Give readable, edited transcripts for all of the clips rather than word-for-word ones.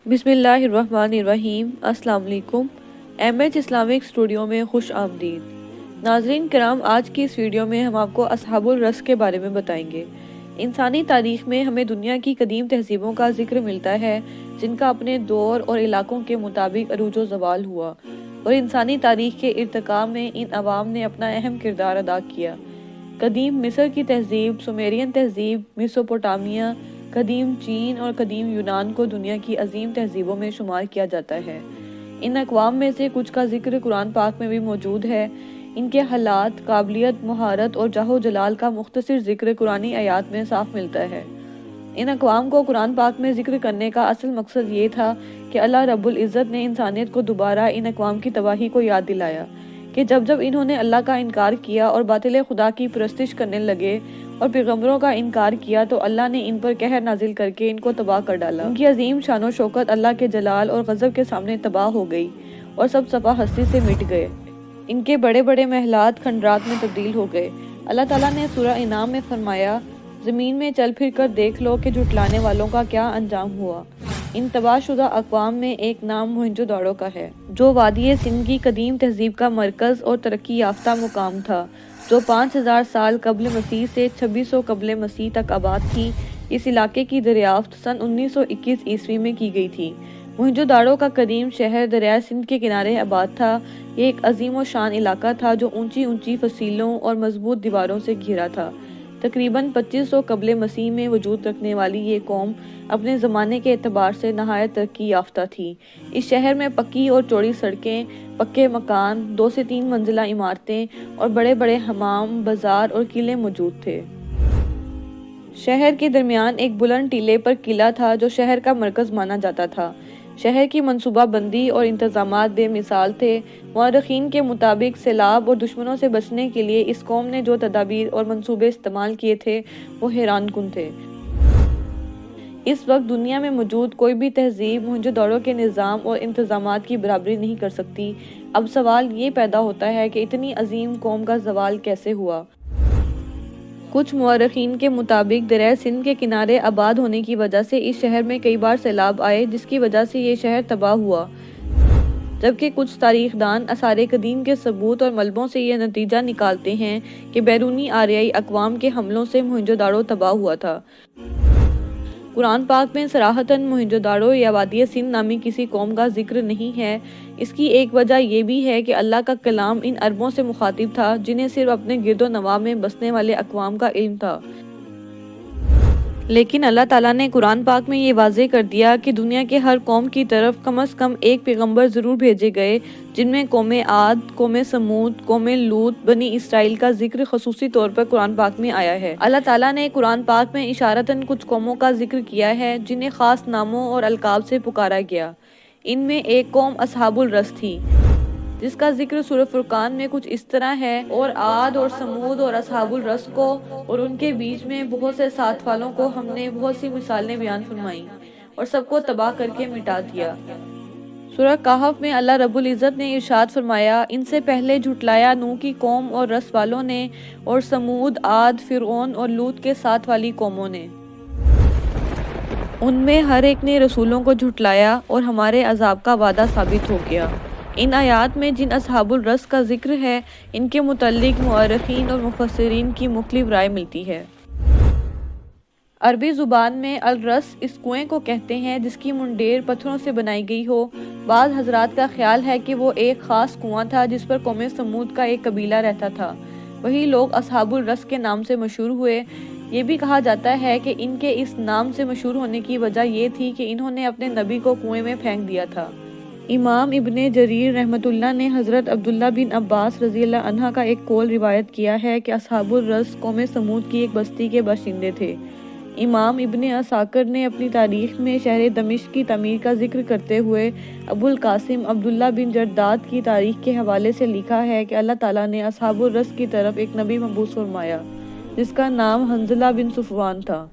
بسم اللہ الرحمن الرحیم۔ السلام علیکم۔ ایم ایچ اسلامک اسٹوڈیو میں خوش آمدید۔ ناظرین کرام، آج کی اس ویڈیو میں ہم آپ کو اصحاب الرس کے بارے میں بتائیں گے۔ انسانی تاریخ میں ہمیں دنیا کی قدیم تہذیبوں کا ذکر ملتا ہے جن کا اپنے دور اور علاقوں کے مطابق عروج و زوال ہوا، اور انسانی تاریخ کے ارتقاء میں ان عوام نے اپنا اہم کردار ادا کیا۔ قدیم مصر کی تہذیب، سومیرین تہذیب، میسوپوٹامیہ، قدیم چین اور قدیم یونان کو دنیا کی عظیم تہذیبوں میں شمار کیا جاتا ہے۔ ان اقوام میں سے کچھ کا ذکر قرآن پاک میں بھی موجود ہے۔ ان کے حالات، قابلیت، مہارت اور جاہ و جلال کا مختصر ذکر قرآنی آیات میں صاف ملتا ہے۔ ان اقوام کو قرآن پاک میں ذکر کرنے کا اصل مقصد یہ تھا کہ اللہ رب العزت نے انسانیت کو دوبارہ ان اقوام کی تباہی کو یاد دلایا کہ جب انہوں نے اللہ کا انکار کیا اور باطل خدا کی پرستش کرنے لگے اور پیغمبروں کا انکار کیا تو اللہ نے ان پر قہر نازل کر کے ان کو تباہ کر ڈالا۔ ان کی عظیم شان و شوکت اللہ کے جلال اور غضب کے سامنے تباہ ہو گئی اور سب صفا ہستی سے مٹ گئے۔ ان کے بڑے بڑے محلات کھنڈرات میں تبدیل ہو گئے۔ اللہ تعالیٰ نے سورہ انعام میں فرمایا، زمین میں چل پھر کر دیکھ لو کہ جھٹلانے والوں کا کیا انجام ہوا۔ ان تباہ شدہ اقوام میں ایک نام موہنجو داڑو کا ہے، جو وادی سندھ کی قدیم تہذیب کا مرکز اور ترقی یافتہ مقام تھا، جو 5000 سال قبل مسیح سے 2600 قبل مسیح تک آباد تھی۔ اس علاقے کی دریافت سن 1921 عیسوی میں کی گئی تھی۔ موہنجو داڑو کا قدیم شہر دریائے سندھ کے کنارے آباد تھا۔ یہ ایک عظیم و شان علاقہ تھا جو اونچی اونچی فصیلوں اور مضبوط دیواروں سے گھرا تھا۔ تقریباً 2500 قبل مسیح میں وجود رکھنے والی یہ قوم اپنے زمانے کے اعتبار سے نہایت ترقی یافتہ تھی۔ اس شہر میں پکی اور چوڑی سڑکیں، پکے مکان، 2 سے 3 منزلہ عمارتیں اور بڑے بڑے حمام، بازار اور قلعے موجود تھے۔ شہر کے درمیان ایک بلند ٹیلے پر قلعہ تھا جو شہر کا مرکز مانا جاتا تھا۔ شہر کی منصوبہ بندی اور انتظامات بے مثال تھے۔ مورخین کے مطابق سیلاب اور دشمنوں سے بچنے کے لیے اس قوم نے جو تدابیر اور منصوبے استعمال کیے تھے وہ حیران کن تھے۔ اس وقت دنیا میں موجود کوئی بھی تہذیب موہنجو داڑو کے نظام اور انتظامات کی برابری نہیں کر سکتی۔ اب سوال یہ پیدا ہوتا ہے کہ اتنی عظیم قوم کا زوال کیسے ہوا؟ کچھ مورخین کے مطابق دریائے سندھ کے کنارے آباد ہونے کی وجہ سے اس شہر میں کئی بار سیلاب آئے، جس کی وجہ سے یہ شہر تباہ ہوا، جبکہ کچھ تاریخ دان آثار قدیم کے ثبوت اور ملبوں سے یہ نتیجہ نکالتے ہیں کہ بیرونی آریائی اقوام کے حملوں سے موہنجو داڑو تباہ ہوا تھا۔ قرآن پاک میں صراحتاً موہنجو داڑو یا وادی سندھ نامی کسی قوم کا ذکر نہیں ہے۔ اس کی ایک وجہ یہ بھی ہے کہ اللہ کا کلام ان عربوں سے مخاطب تھا جنہیں صرف اپنے گرد و نواح میں بسنے والے اقوام کا علم تھا۔ لیکن اللہ تعالیٰ نے قرآن پاک میں یہ واضح کر دیا کہ دنیا کے ہر قوم کی طرف کم از کم ایک پیغمبر ضرور بھیجے گئے، جن میں قوم عاد، قوم سمود، قوم لوط، بنی اسرائیل کا ذکر خصوصی طور پر قرآن پاک میں آیا ہے۔ اللہ تعالیٰ نے قرآن پاک میں اشارتاً کچھ قوموں کا ذکر کیا ہے جنہیں خاص ناموں اور القاب سے پکارا گیا۔ ان میں ایک قوم اصحاب الرس تھی، جس کا ذکر سورہ فرقان میں کچھ اس طرح ہے، اور عاد اور سمود اور اصحاب الرس کو اور ان کے بیچ میں بہت سے ساتھ والوں کو ہم نے بہت سی مثالیں بیان فرمائیں اور سب کو تباہ کر کے مٹا دیا۔ سورہ کہف میں اللہ رب العزت نے ارشاد فرمایا، ان سے پہلے جھٹلایا نوح کی قوم اور رس والوں نے، اور سمود، عاد، فرعون اور لوط کے ساتھ والی قوموں نے۔ ان میں ہر ایک نے رسولوں کو جھٹلایا اور ہمارے عذاب کا وعدہ ثابت ہو گیا۔ ان آیات میں جن اصحاب الرس کا ذکر ہے، ان کے متعلق مورخین اور مفسرین کی مختلف رائے ملتی ہے۔ عربی زبان میں الرس اس کنویں کو کہتے ہیں جس کی منڈیر پتھروں سے بنائی گئی ہو۔ بعض حضرات کا خیال ہے کہ وہ ایک خاص کنواں تھا جس پر قوم سمود کا ایک قبیلہ رہتا تھا، وہی لوگ اصحاب الرس کے نام سے مشہور ہوئے۔ یہ بھی کہا جاتا ہے کہ ان کے اس نام سے مشہور ہونے کی وجہ یہ تھی کہ انہوں نے اپنے نبی کو کنویں میں پھینک دیا تھا۔ امام ابن جریر رحمۃ اللہ نے حضرت عبداللہ بن عباس رضی اللہ عنہ کا ایک قول روایت کیا ہے کہ اصحاب الرس قوم سمود کی ایک بستی کے باشندے تھے۔ امام ابن عساکر نے اپنی تاریخ میں شہر دمشق کی تعمیر کا ذکر کرتے ہوئے ابو القاسم عبداللہ بن جرداد کی تاریخ کے حوالے سے لکھا ہے کہ اللہ تعالیٰ نے اصحاب الرس کی طرف ایک نبی مبعوث فرمایا جس کا نام حنظلہ بن صفوان تھا۔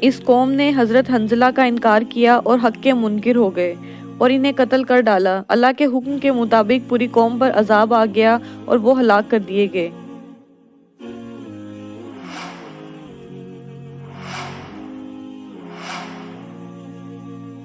اس قوم نے حضرت حنظلہ کا انکار کیا اور حق کے منکر ہو گئے اور انہیں قتل کر ڈالا۔ اللہ کے حکم کے مطابق پوری قوم پر عذاب آ گیا اور وہ ہلاک کر دیے گئے۔